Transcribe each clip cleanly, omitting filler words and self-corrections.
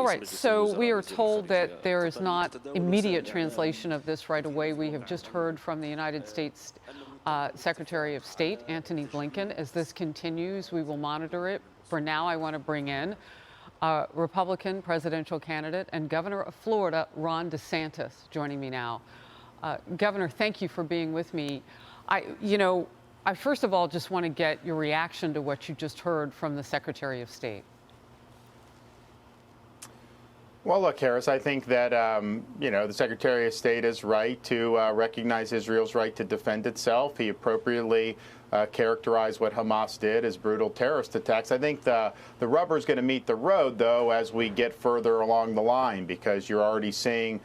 right, so we are told that there is not immediate translation of this right away. We have just heard from the United States Secretary of State, Antony Blinken. As this continues, we will monitor it. For now, I want to bring in Republican presidential candidate and Governor of Florida, Ron DeSantis, joining me now. Governor, thank you for being with me. I first of all just want to get your reaction to what you just heard from the Secretary of State. Well, look, Harris, I think that, the Secretary of State is right to recognize Israel's right to defend itself. He appropriately characterized what Hamas did as brutal terrorist attacks. I think the rubber is going to meet the road, though, as we get further along the line, because you're already seeing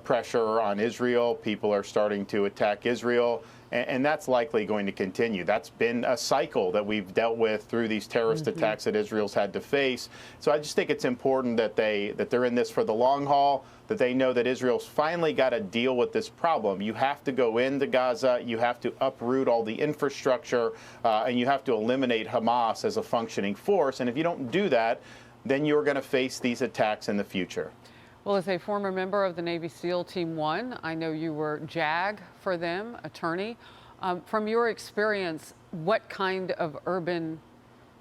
pressure on Israel. People are starting to attack Israel. And that's likely going to continue. That's been a cycle that we've dealt with through these terrorist attacks that Israel's had to face. So I just think it's important that they're in this for the long haul, that they know that Israel's finally got to deal with this problem. You have to go into Gaza, you have to uproot all the infrastructure, and you have to eliminate Hamas as a functioning force. And if you don't do that, then you're going to face these attacks in the future. Well, as a former member of the Navy SEAL Team 1, I know you were JAG for them, attorney. From your experience, what kind of urban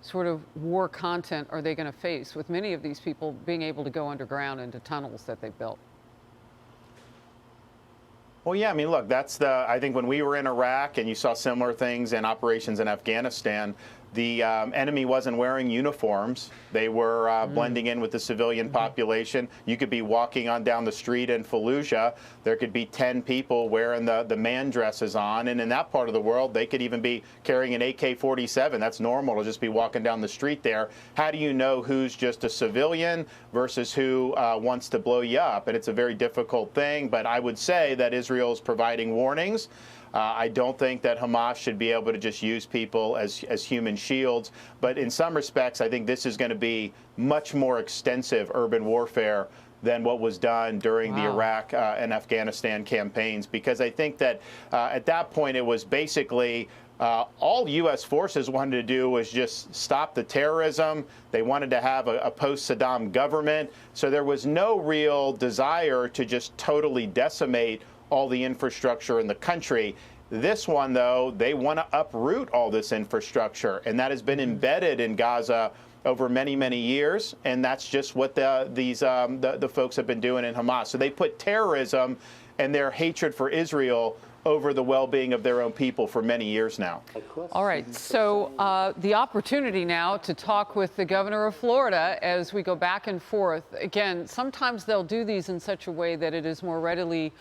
sort of war content are they going to face with many of these people being able to go underground into tunnels that they built? Well, yeah, I mean, look, I think when we were in Iraq and you saw similar things in operations in Afghanistan, the enemy wasn't wearing uniforms. They were blending in with the civilian population. You could be walking on down the street in Fallujah. There could be 10 people wearing the man dresses on. And in that part of the world, they could even be carrying an AK-47. That's normal to just be walking down the street there. How do you know who's just a civilian versus who wants to blow you up? And it's a very difficult thing. But I would say that Israel is providing warnings. I don't think that Hamas should be able to just use people as human shields. But in some respects, I think this is going to be much more extensive urban warfare than what was done during the Iraq and Afghanistan campaigns, because I think that at that point it was basically all U.S. forces wanted to do was just stop the terrorism. They wanted to have a post-Saddam government. So there was no real desire to just totally decimate all the infrastructure in the country. This one, though, they want to uproot all this infrastructure, and that has been embedded in Gaza over many, many years, and that's just what the folks have been doing in Hamas. So they put terrorism and their hatred for Israel over the well-being of their own people for many years now. All right, so the opportunity now to talk with the governor of Florida as we go back and forth. Again, sometimes they'll do these in such a way that it is more readily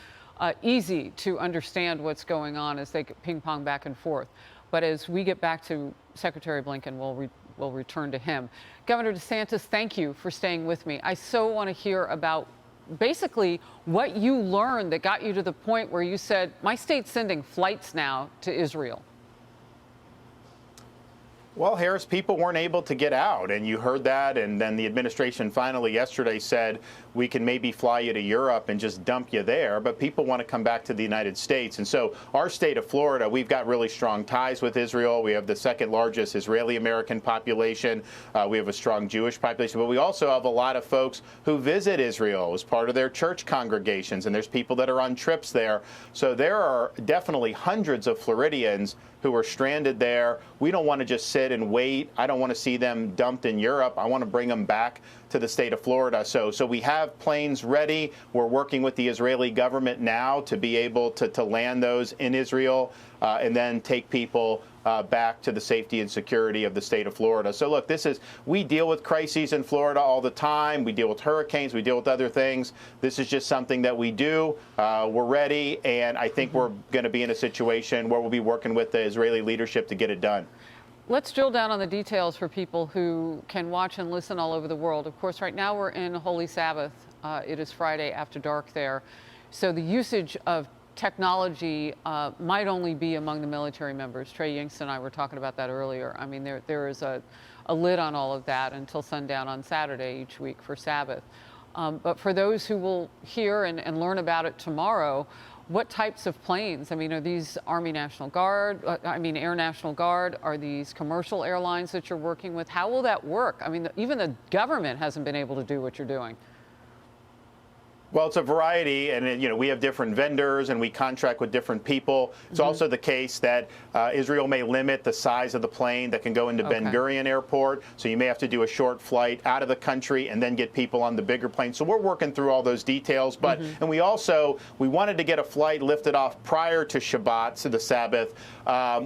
easy to understand what's going on as they ping pong back and forth. But as we get back to Secretary Blinken, we'll return to him. Governor DeSantis, thank you for staying with me. I so want to hear about basically what you learned that got you to the point where you said, my state's sending flights now to Israel. Well, Harris, people weren't able to get out, and you heard that, and then the administration finally yesterday said we can maybe fly you to Europe and just dump you there, but people want to come back to the United States. And so our state of Florida, we've got really strong ties with Israel. We have the second largest Israeli-American population. We have a strong Jewish population, but we also have a lot of folks who visit Israel as part of their church congregations, and there's people that are on trips there. So there are definitely hundreds of Floridians who are stranded there. We don't want to just sit and wait. I don't want to see them dumped in Europe. I want to bring them back to the state of Florida. So we have planes ready. We're working with the Israeli government now to be able to land those in Israel and then take people back to the safety and security of the state of Florida. So look, we deal with crises in Florida all the time. We deal with hurricanes. We deal with other things. This is just something that we do. We're ready, and I think we're going to be in a situation where we'll be working with the Israeli leadership to get it done. Let's drill down on the details for people who can watch and listen all over the world. Of course, right now we're in Holy Sabbath. It is Friday after dark there. So the usage of technology might only be among the military members. Trey Yingst and I were talking about that earlier. I mean, there is a lid on all of that until sundown on Saturday each week for Sabbath. But for those who will hear and learn about it tomorrow, what types of planes? I mean, are these Army National Guard, Air National Guard? Are these commercial airlines that you're working with? How will that work? I mean, even the government hasn't been able to do what you're doing. Well, it's a variety, and we have different vendors, and we contract with different people. It's also the case that Israel may limit the size of the plane that can go into Ben Gurion Airport, so you may have to do a short flight out of the country and then get people on the bigger plane. So we're working through all those details, but and we wanted to get a flight lifted off prior to Shabbat, so the Sabbath.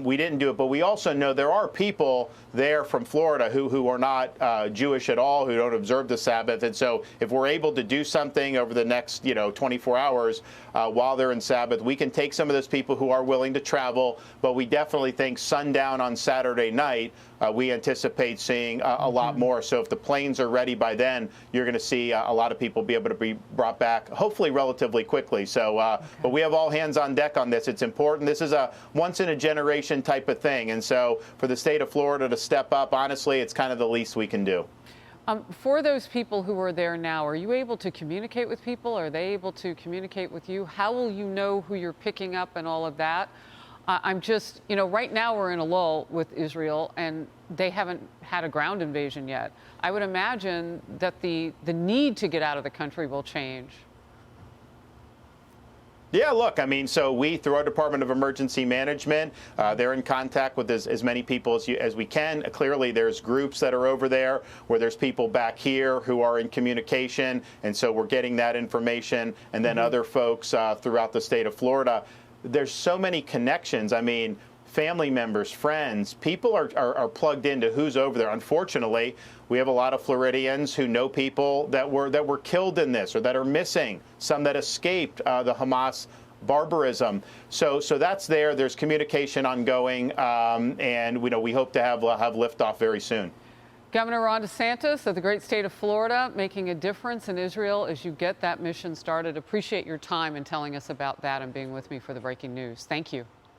We didn't do it, but we also know there are people there from Florida who are not Jewish at all, who don't observe the Sabbath, and so if we're able to do something over the next 24 hours while they're in Sabbath, we can take some of those people who are willing to travel, but we definitely think sundown on Saturday night, we anticipate seeing a lot more. So if the planes are ready by then, you're going to see a lot of people be able to be brought back, hopefully relatively quickly. So, but we have all hands on deck on this. It's important. This is a once-in-a-generation type of thing. And so for the state of Florida to step up, honestly, it's kind of the least we can do. For those people who are there now, are you able to communicate with people? Are they able to communicate with you? How will you know who you're picking up and all of that? I'm just, right now we're in a lull with Israel, and they haven't had a ground invasion yet. I would imagine that the need to get out of the country will change. Yeah, look, so we, through our Department of Emergency Management, they're in contact with as many people as we can. Clearly, there's groups that are over there where there's people back here who are in communication, and so we're getting that information, and then other folks throughout the state of Florida. There's so many connections. Family members, friends, people are plugged into who's over there. Unfortunately, we have a lot of Floridians who know people that were killed in this or that are missing, some that escaped the Hamas barbarism. So that's there. There's communication ongoing, and we hope to have liftoff very soon. Governor Ron DeSantis of the great state of Florida, making a difference in Israel as you get that mission started. Appreciate your time and telling us about that and being with me for the breaking news. Thank you.